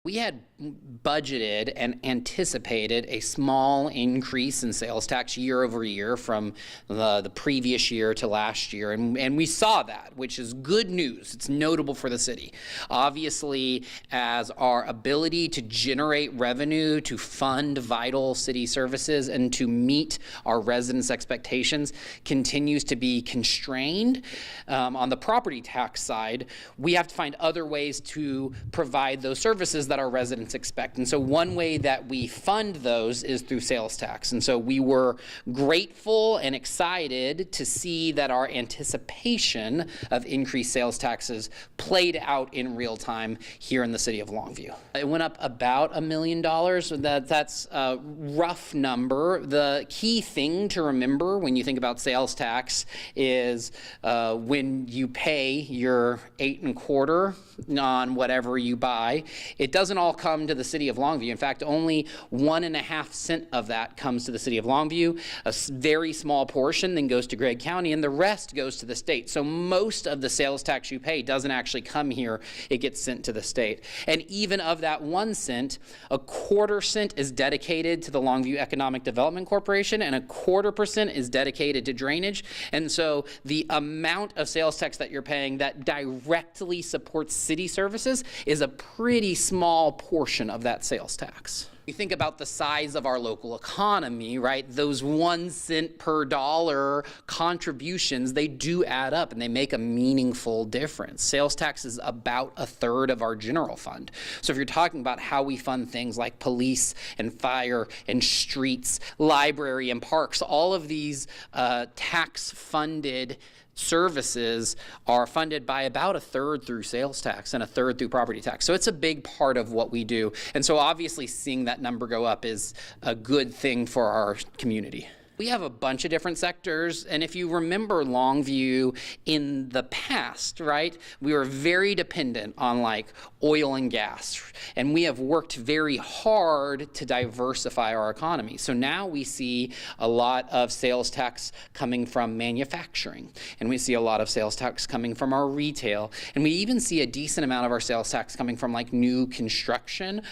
We had budgeted and anticipated a small increase in sales tax year over year from the previous year to last year, and we saw that, which is good news. It's notable for the city. Obviously, as our ability to generate revenue to fund vital city services and to meet our residents' expectations continues to be constrained, on the property tax side, we have to find other ways to provide those services that our residents expect. And so one way that we fund those is through sales tax. And so we were grateful and excited to see that our anticipation of increased sales taxes played out in real time here in the city of Longview. It went up about $1 million. That's a rough number. The key thing to remember when you think about sales tax is when you pay your 8 1/4 on whatever you buy, it doesn't all come to the city of Longview. In fact, only 1.5 cents of that comes to the city of Longview. A very small portion then goes to Gregg County, and the rest goes to the state. So most of the sales tax you pay doesn't actually come here. It gets sent to the state. And even of that 1 cent, 1/4 cent is dedicated to the Longview Economic Development Corporation, and 1/4% is dedicated to drainage. And so the amount of sales tax that you're paying that directly supports city services is a pretty small portion of that sales tax. You think about the size of our local economy, right? Those 1 cent per dollar contributions, they do add up and they make a meaningful difference. Sales tax is about 1/3 of our general fund. So if you're talking about how we fund things like police and fire and streets, library and parks, all of these tax-funded services are funded by about 1/3 through sales tax and 1/3 through property tax. So it's a big part of what we do. And so obviously seeing that number go up is a good thing for our community. We have a bunch of different sectors, and if you remember Longview in the past, right, we were very dependent on like oil and gas, and we have worked very hard to diversify our economy. So now we see a lot of sales tax coming from manufacturing, and we see a lot of sales tax coming from our retail, and we even see a decent amount of our sales tax coming from like new construction,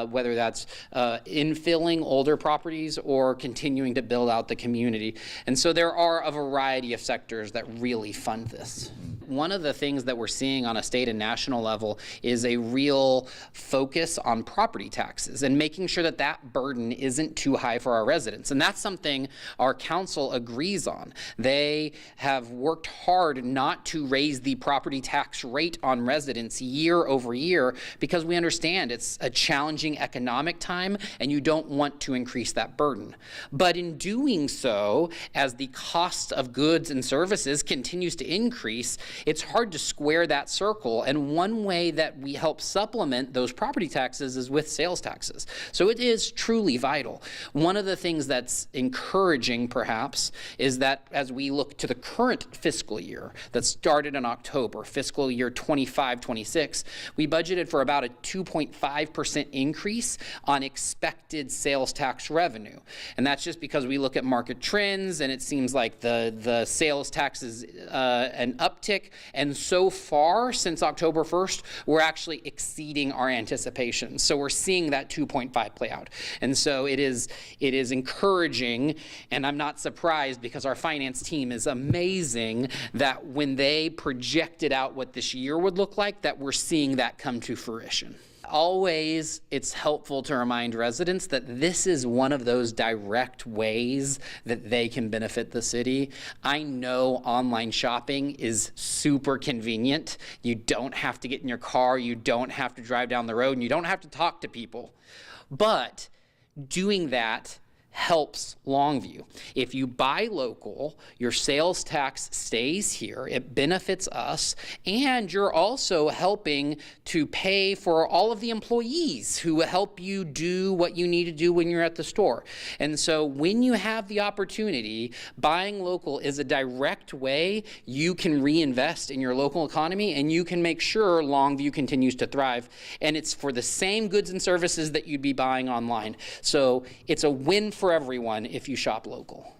whether that's infilling older properties or continuing to build out the community. And so there are a variety of sectors that really fund this. One of the things that we're seeing on a state and national level is a real focus on property taxes and making sure that that burden isn't too high for our residents. And that's something our council agrees on. They have worked hard not to raise the property tax rate on residents year over year because we understand it's a challenging economic time and you don't want to increase that burden. But in doing so, as the cost of goods and services continues to increase, it's hard to square that circle, and one way that we help supplement those property taxes is with sales taxes. So it is truly vital. One of the things that's encouraging, perhaps, is that as we look to the current fiscal year that started in October, fiscal year 25-26, we budgeted for about a 2.5% increase on expected sales tax revenue. And that's just because we look at market trends, and it seems like the sales tax is an uptick. And so far, since October 1st, we're actually exceeding our anticipations. So we're seeing that 2.5 play out. And so it is encouraging, and I'm not surprised because our finance team is amazing that when they projected out what this year would look like, that we're seeing that come to fruition. Always, it's helpful to remind residents that this is one of those direct ways that they can benefit the city. I know online shopping is super convenient. You don't have to get in your car, you don't have to drive down the road, and you don't have to talk to people. But doing that helps Longview. If you buy local, your sales tax stays here, it benefits us, and you're also helping to pay for all of the employees who help you do what you need to do when you're at the store. And so when you have the opportunity, buying local is a direct way you can reinvest in your local economy, and you can make sure Longview continues to thrive. And it's for the same goods and services that you'd be buying online. So it's a win for everyone if you shop local.